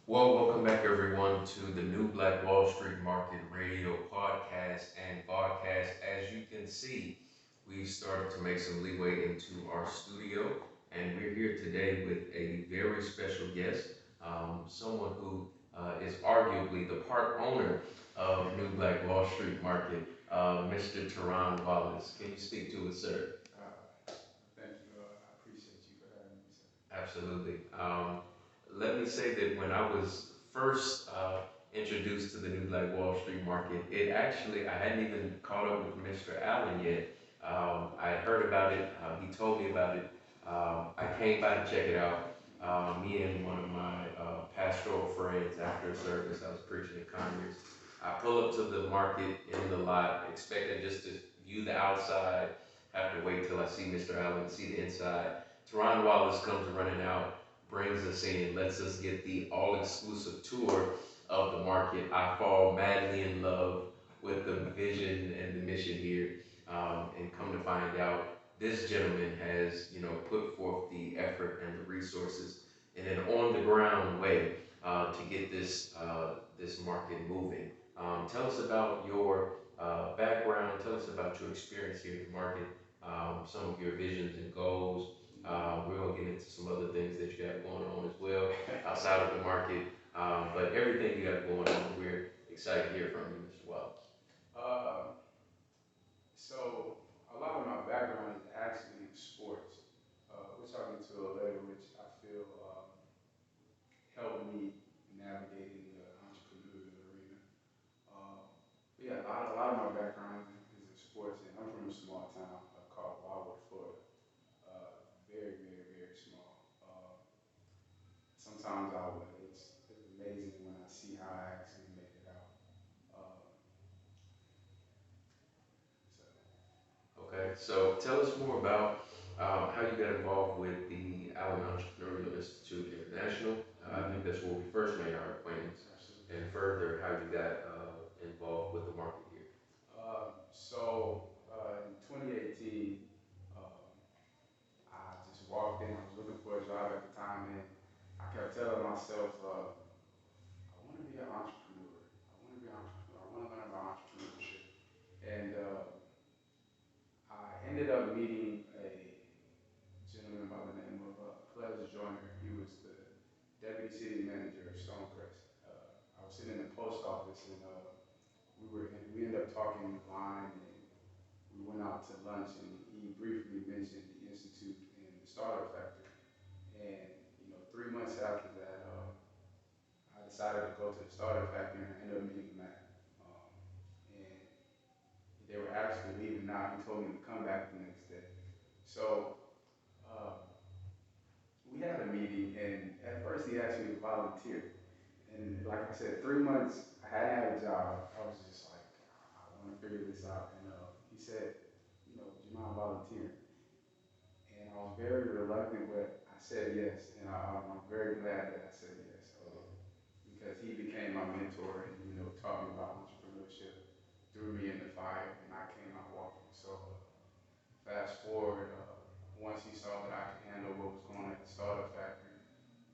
Well, welcome back everyone to the New Black Wall Street Market Radio podcast and podcast. As you can see, we've started to make some leeway into our studio, and we're here today with a very special guest, someone who is arguably the part owner of New Black Wall Street Market, Mr. Teron Wallace. Can you speak to us, sir? Thank you. I appreciate you for having me, sir. Absolutely. Let me say that when I was first introduced to the New Black Wall Street Market, I hadn't even caught up with Mr. Allen yet. I had heard about it. He told me about it. I came by to check it out. Me and one of my pastoral friends after service, I was preaching at Conyers. I pull up to the market in the lot, expecting just to view the outside. Have to wait till I see Mr. Allen, see the inside. Teron Wallace comes running out, brings us in, lets us get the all exclusive tour of the market. I fall madly in love with the vision and the mission here. And come to find out, this gentleman has, put forth the effort and the resources in an on the ground way to get this market moving. Tell us about your background. Tell us about your experience here in the market, some of your visions and goals. We're gonna get into some other things that you have going on as well outside of the market. But everything you have going on, we're excited to hear from you, Mr. Wallace. Uh, so a lot of my background is actually in sports, which I'll get to later, which I feel helped me navigate in the entrepreneurial arena. But yeah, a lot of my background is in sports, and I'm from a small town called Wildwood, Florida. Very, very, very small. Sometimes it's amazing when I see how I actually made it out. Um, so Okay, so tell us more about how you got involved with the Allen Entrepreneurial Institute International. I think that's where we first made our acquaintance, absolutely. and further how you got involved with the market here. In 2018, um, I just walked in. I was looking for a job at the time, and I kept telling myself, I want to be an entrepreneur. I want to be an entrepreneur. I want to learn about entrepreneurship. And I ended up meeting a gentleman by the name of Ples Joyner. He was the deputy city manager of Stonecrest. I was sitting in the post office, and we ended up talking line, and we went out to lunch, and he briefly mentioned the institute and the startup factory. And 3 months after that, I decided to go to the startup factory, and I ended up meeting Matt. And they were actually leaving now. He told me to come back the next day. So uh, we had a meeting, and at first he asked me to volunteer. And like I said, 3 months, I hadn't had a job. I was just like, I want to figure this out. And he said, do you mind volunteering? And I was very reluctant, but I said yes. And I'm very glad that I said yes because he became my mentor and, taught me about entrepreneurship, threw me in the fire, and I came out walking. So fast forward, once he saw that I could handle what was going on at the startup factory,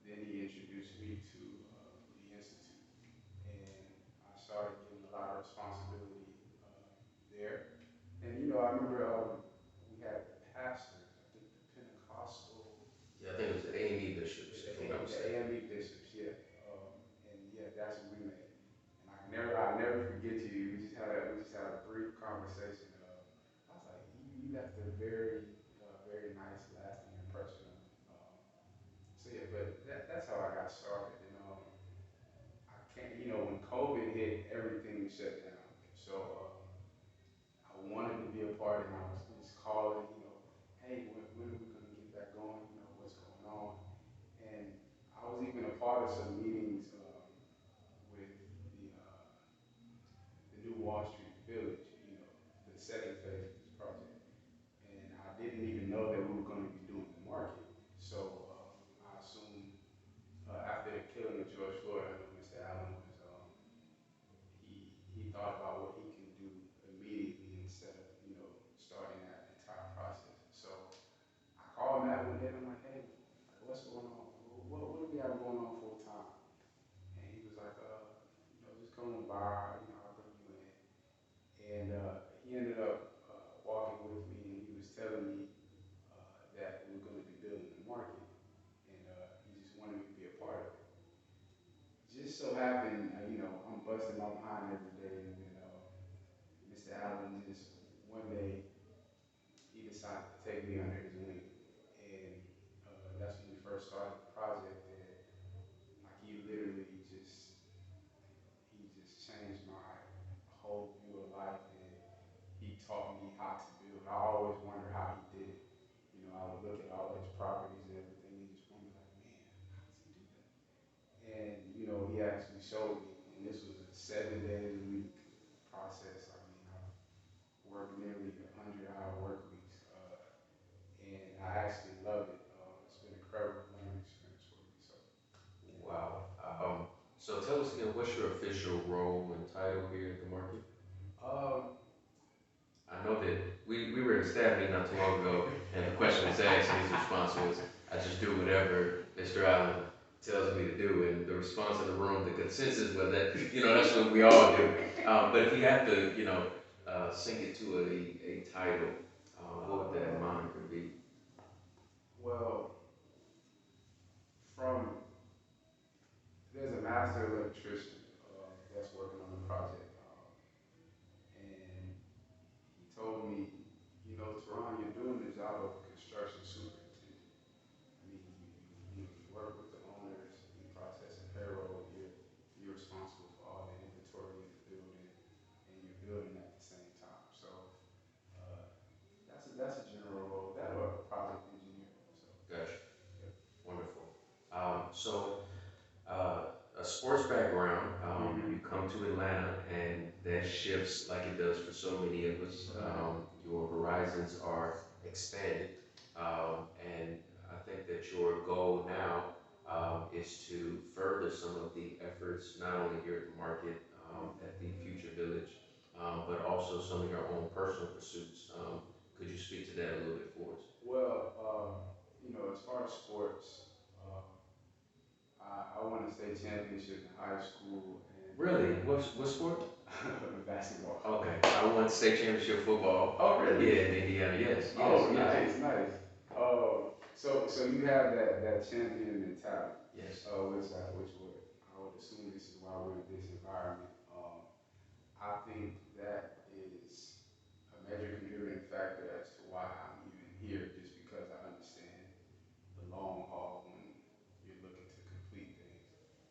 then he introduced me to the institute, and I started getting a lot of responsibility there. And I remember we had the pastors, I think the Pentecostal, Yeah, I think it was the A&E bishops, if I'm not the mistaken. AME bishops, yeah, and yeah, that's what we made. And I never forget you. We just had a brief conversation. I was like, you left a very nice lasting impression on me. So yeah, but that's how I got started. And I can't, when COVID hit, everything shut down. So I wanted to be a part, and I was just calling, hey, when are we going to get back going? What's going on? And I was even a part of some meetings with the New Wall Street Village, the second phase of this project. And I didn't even know that we were going to be doing the market. So I assumed after the killing of George Floyd, I know Mr. Allen was he thought about what he can do immediately instead of starting that entire process. So I called Matt one day and I'm like, hey, what's going on? What do we have going on full time? line every day, and then Mr. Allen just one day he decided to take me under his wing, and that's when we first started the project. And like he just changed my whole view of life, and he taught me how to build. I always wonder how he did it. I would look at all his properties and everything, and just wonder like, man, how does he do that? And he actually showed me, and this was a 7 days a week process. I mean, I've worked nearly 100-hour work weeks, and I actually love it. It's been an incredible learning experience for me. So, Wow. So tell us again, what's your official role and title here at the market? um, I know that we were in a staff meeting not too long ago, and the question was asked, and his response was, "I just do whatever Mr. Allen tells me to do." And the response in the room, the consensus was that that's what we all do. But if you have to sink it to a title, what would that in mind could be? well, from there's a master electrician that's working on the project, and he told me, Teron, you're doing the job of a construction superintendent. I mean, you work with the owners, you process the payroll, you're responsible for all the inventory in the building, and you're building at the same time. So uh, that's a general role. That or a project engineer. So Gotcha. yep. Wonderful. So a sports background, you come to Atlanta, and that shifts like it does for so many of us. Your horizons are expanded, and I think that your goal now is to further some of the efforts, not only here at the market, at the Future Village, but also some of your own personal pursuits. Could you speak to that a little bit for us? Well, as far as sports, I won a state championship in high school Really? What sport? and basketball. Okay, I won state championship football. Oh, really? Yeah, in Indiana. Yes, Oh, yes, nice, nice. So you have that champion mentality, yes. which I would assume this is why we're in this environment. I think that is a major contributing factor as to why I'm even here, just because I understand the long haul when you're looking to complete things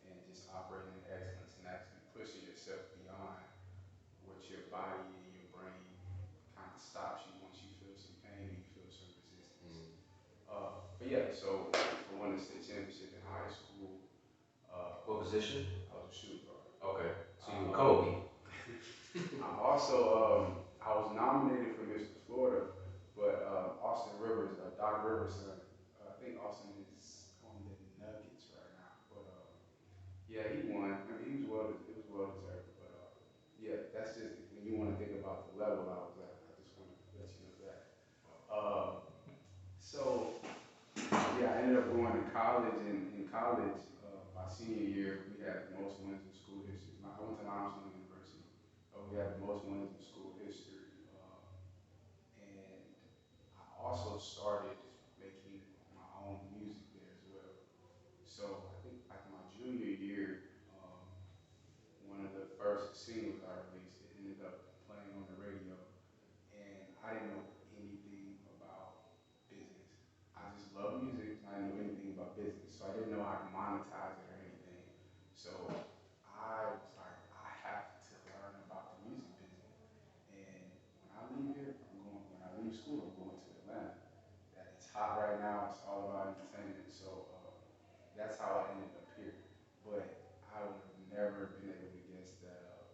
and just operating in excellence and actually pushing yourself beyond what your body and your brain kind of stops you once you feel some pain, you feel some resistance. Mm. But yeah, so I won the state championship in high school. What position? I was a shooting guard. Okay, so you were Um, Kobe. I was nominated for Mr. Florida, but Austin Rivers, Doc Rivers' son, I think Austin is on the Nuggets right now. But yeah, he won. I mean, it was well deserved. But yeah, that's just when you want to think about the level I was at. I just want to let you know that. Uh, so yeah, I ended up going to college. And in college, my senior year, we had the most wins in school history. I went to Limestone University. We had the most wins in school history. And I also started making my own music there as well. So I think like my junior year, one of the first singles I released, it ended up playing on the radio, and I didn't know anything about business. I just love music. I didn't know anything about business, so I didn't know how to monetize it or anything. So I was like, I have to learn about the music business. And when I leave here, when I leave school, I'm going to Atlanta. That it's hot right now. It's all about entertainment. So that's how I ended up here. But I would have never been able to guess that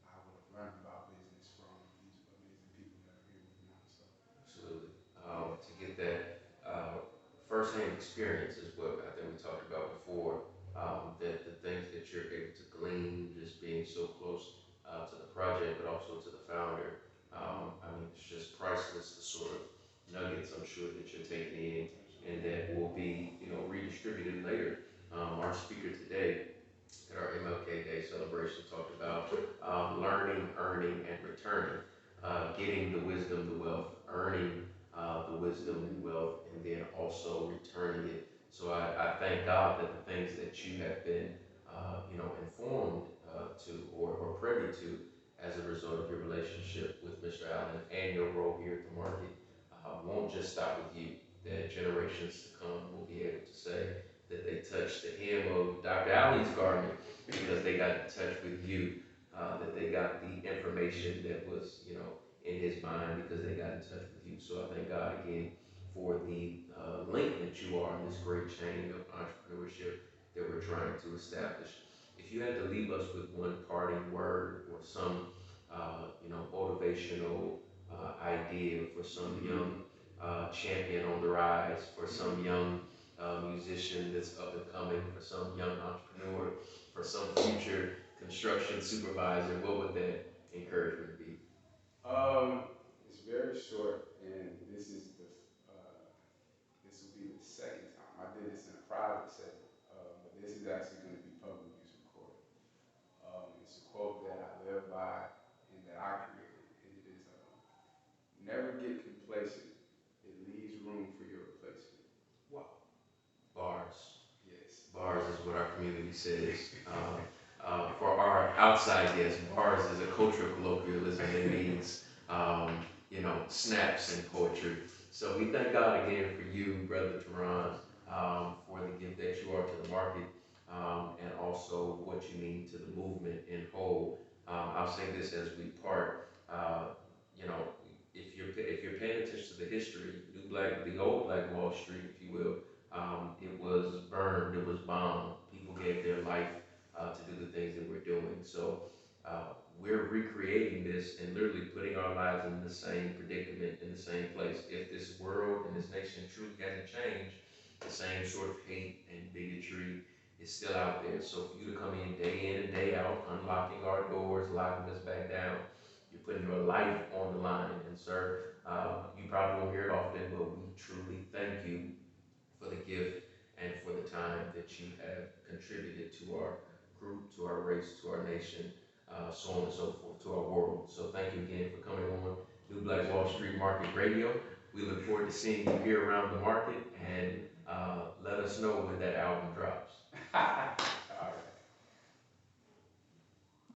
I would have learned about business from these amazing people that are here with me now. So Absolutely. yeah. To get that firsthand experience is what I think we talked about before. That the things that you're able to glean, just being so close to the project, but also to the founder. I mean, it's just priceless. The sort of nuggets I'm sure that you're taking in, and that will be redistributed later. Our speaker today at our MLK Day celebration talked about learning, earning, and returning, getting the wisdom, the wealth, earning the wisdom and wealth, and then also returning it. So I thank God that the things that you have been, informed or privy to as a result of your relationship with Mr. Allen and your role here at the market won't just stop with you. That generations to come will be able to say that they touched the hem of Dr. Allen's garment because they got in touch with you, that they got the information that was, in his mind because they got in touch with you. So I thank God again for the link that you are in this great chain of entrepreneurship that we're trying to establish. If you had to leave us with one parting word or some, motivational idea for some young champion on the rise, for some young musician that's up and coming, for some young entrepreneur, for some future construction supervisor, what would that encouragement be? It's very short, and this will be the second time. I did this in a private setting, but this is actually going to be public use recorded. It's a quote that I live by and that I created. And it is never get complacent. It leaves room for your replacement. Wow. Bars. Yes. Bars is what our community says. For our outside guests, bars is a cultural colloquialism that means, snaps in poetry. So we thank God again for you, Brother Teron, for the gift that you are to the market, and also what you mean to the movement in whole. I'll say this as we part. You know, if you're paying attention to the history, the old Black Wall Street, if you will, it was burned, it was bombed. People gave their life to do the things that we're doing. So we're recreating this and literally putting our lives in the same predicament, in the same place. If this world and this nation truly hasn't changed, the same sort of hate and bigotry is still out there. So for you to come in and day out, unlocking our doors, locking us back down, you're putting your life on the line. And sir, you probably won't hear it often, but we truly thank you for the gift and for the time that you have contributed to our group, to our race, to our nation, so on and so forth, to our world. So thank you again for coming on New Black Wall Street Market Radio. We look forward to seeing you here around the market, and let us know when that album drops.